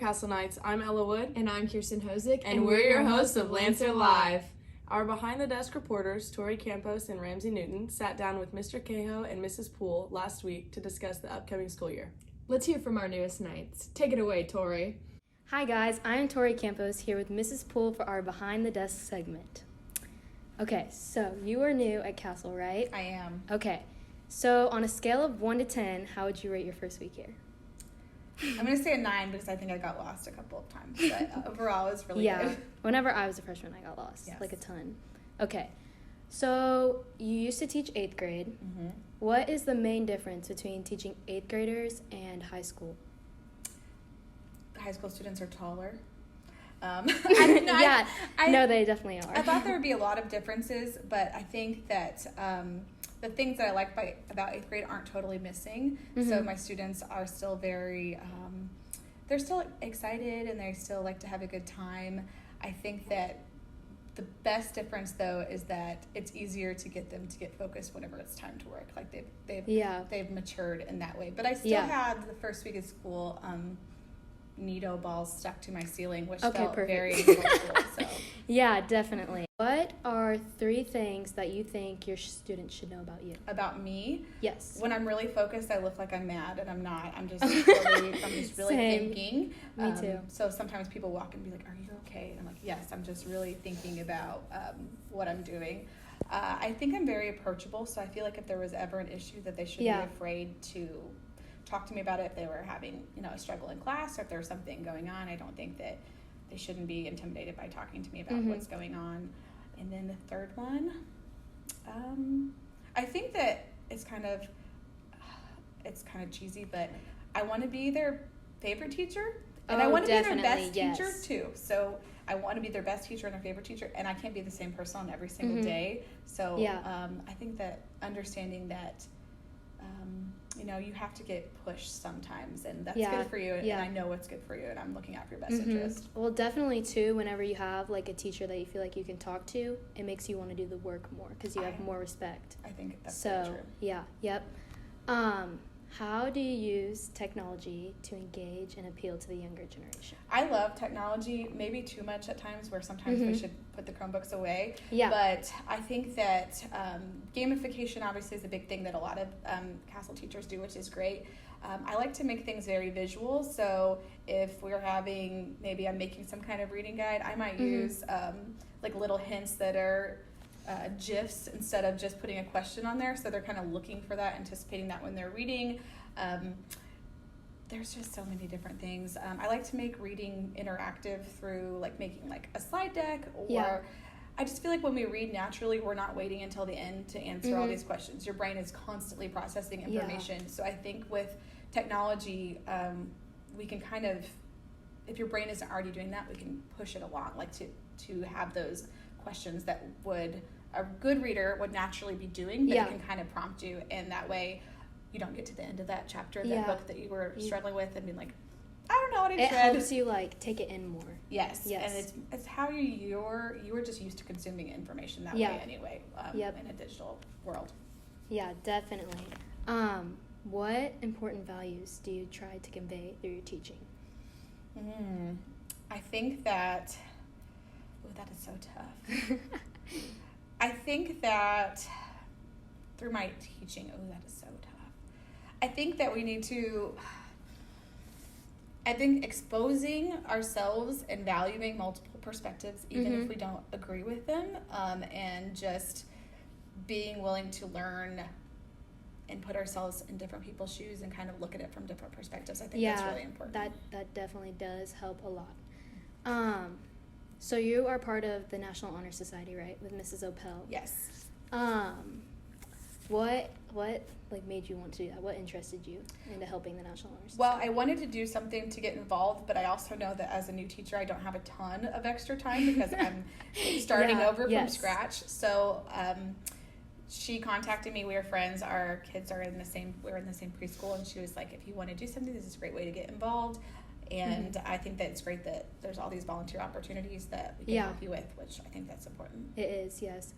Castle Knights. I'm Ella Wood. And I'm Kirsten Hosick. And we're your hosts of Lancer Live. Our behind-the-desk reporters, Tori Campos and Ramsey Newton, sat down with Mr. Caho and Mrs. Poole last week to discuss the upcoming school year. Let's hear from our newest Knights. Take it away, Tori. Hi guys, I'm Tori Campos here with Mrs. Poole for our Behind the Desk segment. Okay, so you are new at Castle, right? I am. Okay, so on a scale of 1 to 10, how would you rate your first week here? I'm going to say a 9 because I think I got lost a couple of times, but overall it was really good. Whenever I was a freshman, I got lost, Yes. like a ton. Okay, so you used to teach 8th grade. Mm-hmm. What is the main difference between teaching 8th graders and high school? High school students are taller. No, they definitely are. I thought there would be a lot of differences, but I think that the things that I like about 8th grade aren't totally missing. Mm-hmm. So my students are still very, they're still excited and they still like to have a good time. I think that the best difference, though, is that it's easier to get them to get focused whenever it's time to work. Like they've matured in that way. But I still had the first week of school Nido balls stuck to my ceiling, which felt perfect. very helpful. So. Yeah, definitely. What are 3 things that you think your students should know about you? About me? Yes. When I'm really focused, I look like I'm mad, and I'm not. I'm just really Same. thinking. Me too. So sometimes people walk and be like, "Are you okay?" And I'm like, "Yes, I'm just really thinking about what I'm doing." I think I'm very approachable, so I feel like if there was ever an issue, that they shouldn't be afraid to talk to me about it if they were having, a struggle in class or if there's something going on. I don't think that they shouldn't be intimidated by talking to me about what's going on. And then the third one, I think that it's kind of cheesy, but I want to be their favorite teacher, and I want to be their best teacher too. So I want to be their best teacher and their favorite teacher, and I can't be the same person on every single day. So I think that understanding that you have to get pushed sometimes, and that's good for you, and I know what's good for you, and I'm looking out for your best interest. Well, definitely, too, whenever you have, like, a teacher that you feel like you can talk to, it makes you want to do the work more because you have more respect. I think that's very true. Yep. How do you use technology to engage and appeal to the younger generation? I love technology, maybe too much at times, where sometimes we should put the Chromebooks away. Yeah. But I think that gamification obviously is a big thing that a lot of Castle teachers do, which is great. I like to make things very visual, so if we're maybe I'm making some kind of reading guide, I might use like little hints that are GIFs instead of just putting a question on there, so they're kind of looking for that, anticipating that when they're reading. There's just so many different things. I like to make reading interactive through like making like a slide deck, or I just feel like when we read naturally, we're not waiting until the end to answer all these questions. Your brain is constantly processing information. So I think with technology, we can kind of, if your brain isn't already doing that, we can push it along, like to have those questions that a good reader would naturally be doing, but it can kind of prompt you, and that way you don't get to the end of that chapter of that book that you were struggling with and being like, I don't know what I read. It helps you like take it in more. Yes. And it's how you were just used to consuming information that way anyway, in a digital world. Yeah, definitely. What important values do you try to convey through your teaching? I think that that is so tough. I think that through my teaching, that is so tough. I think that we need to, exposing ourselves and valuing multiple perspectives, even if we don't agree with them, and just being willing to learn and put ourselves in different people's shoes and kind of look at it from different perspectives. I think that's really important. That definitely does help a lot. So you are part of the National Honor Society, right, with Mrs. Opel? Yes. What like made you want to do that? What interested you into helping the National Honor Society? Well, I wanted to do something to get involved, but I also know that as a new teacher, I don't have a ton of extra time because I'm starting over from scratch. So she contacted me. We were friends. Our kids are we're in the same preschool, and she was like, if you want to do something, this is a great way to get involved. And I think that it's great that there's all these volunteer opportunities that we can help you with, which I think that's important. It is, yes.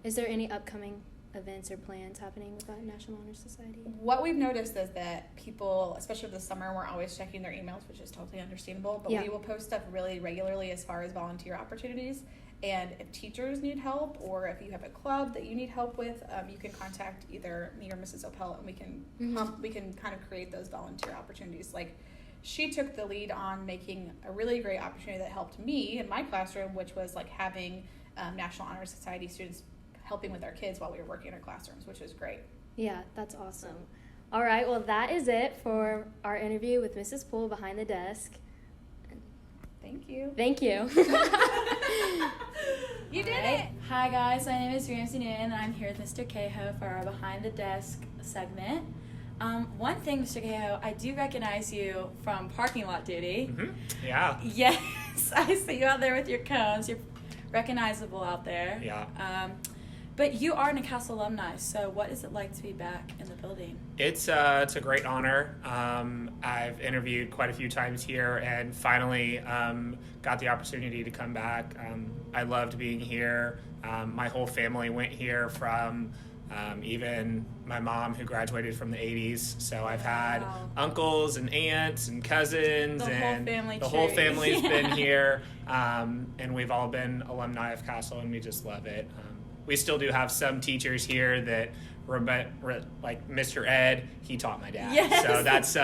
Is there any upcoming events or plans happening with that National Honor Society? What we've noticed is that people, especially over the summer, weren't always checking their emails, which is totally understandable, but we will post stuff really regularly as far as volunteer opportunities. And if teachers need help, or if you have a club that you need help with, you can contact either me or Mrs. Opel, and we can kind of create those volunteer opportunities. Like, she took the lead on making a really great opportunity that helped me in my classroom, which was like having National Honor Society students helping with our kids while we were working in our classrooms, which was great. Yeah, that's awesome. All right, well, that is it for our interview with Mrs. Poole behind the desk. Thank you. Thank you. You did it. Hi guys, my name is Ramsey Newton and I'm here with Mr. Caho for our Behind the Desk segment. One thing, Mr. Caho, I do recognize you from parking lot duty. Mm-hmm. Yeah. Yes, I see you out there with your cones. You're recognizable out there. Yeah. But you are a Newcastle alumni, so what is it like to be back in the building? It's a great honor. I've interviewed quite a few times here and finally got the opportunity to come back. I loved being here. My whole family went here from even my mom, who graduated from the 80s. So I've had uncles and aunts and cousins, and the whole family's been here. And we've all been alumni of Castle, and we just love it. We still do have some teachers here that, like Mr. Ed, he taught my dad. Yes. So that's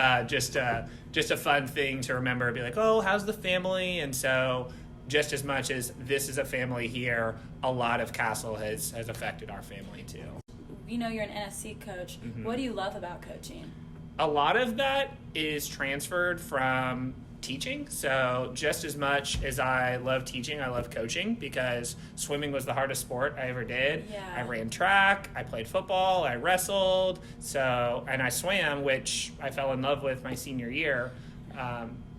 just a fun thing to remember. Be like, oh, how's the family? And so just as much as this is a family here, a lot of Castle has affected our family too. You know you're an NSC coach. Mm-hmm. What do you love about coaching? A lot of that is transferred from teaching. So just as much as I love teaching, I love coaching, because swimming was the hardest sport I ever did. Yeah. I ran track, I played football, I wrestled, and I swam, which I fell in love with my senior year.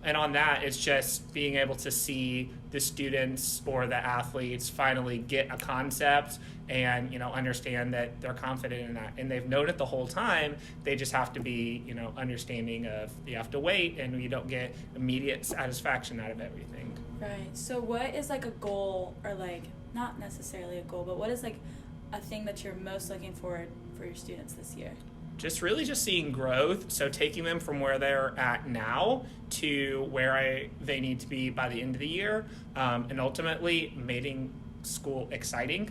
And on that, it's just being able to see the students or the athletes finally get a concept and, understand that they're confident in that. And they've known it the whole time. They just have to be, understanding of you have to wait and you don't get immediate satisfaction out of everything. Right. So what is like a goal, or like not necessarily a goal, but what is like a thing that you're most looking forward for your students this year? Just seeing growth. So taking them from where they're at now to where they need to be by the end of the year, and ultimately making school exciting.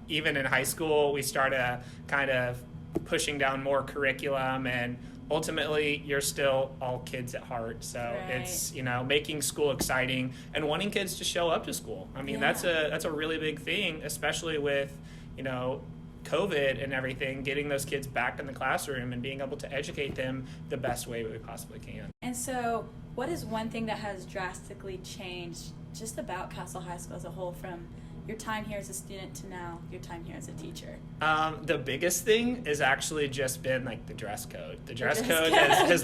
Even in high school, we started kind of pushing down more curriculum, and ultimately you're still all kids at heart. So it's, making school exciting and wanting kids to show up to school. I mean, that's a really big thing, especially with, COVID and everything, getting those kids back in the classroom and being able to educate them the best way we possibly can. And so what is one thing that has drastically changed just about Castle High School as a whole, from your time here as a student to now your time here as a teacher? The biggest thing has actually just been like the dress code. The dress code has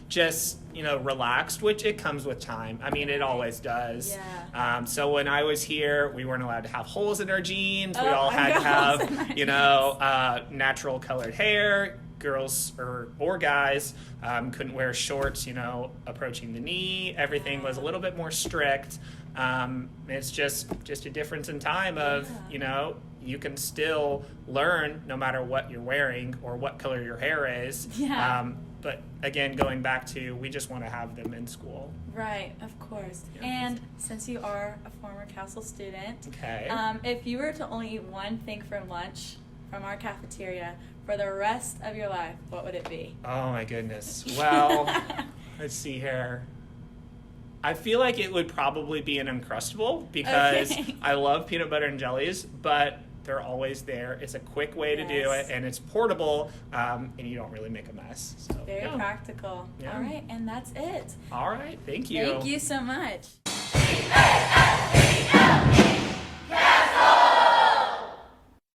just relaxed, which it comes with time. I mean, it always does. Yeah. So when I was here, we weren't allowed to have holes in our jeans. We all had to have natural colored hair. Girls or guys couldn't wear shorts, approaching the knee. Everything was a little bit more strict. It's just a difference in time of, you can still learn no matter what you're wearing or what color your hair is. Yeah. But again, going back to, we just want to have them in school. Right, of course. Yeah. And since you are a former Castle student, Okay. If you were to only eat one thing from lunch from our cafeteria for the rest of your life, what would it be? Oh my goodness. Well, let's see here. I feel like it would probably be an Uncrustable, because I love peanut butter and jellies, but they're always there. It's a quick way to do it, and it's portable, and you don't really make a mess. So, Very practical. Yeah. All right, and that's it. All right. Thank you. Thank you so much. E-A-S-E-L-E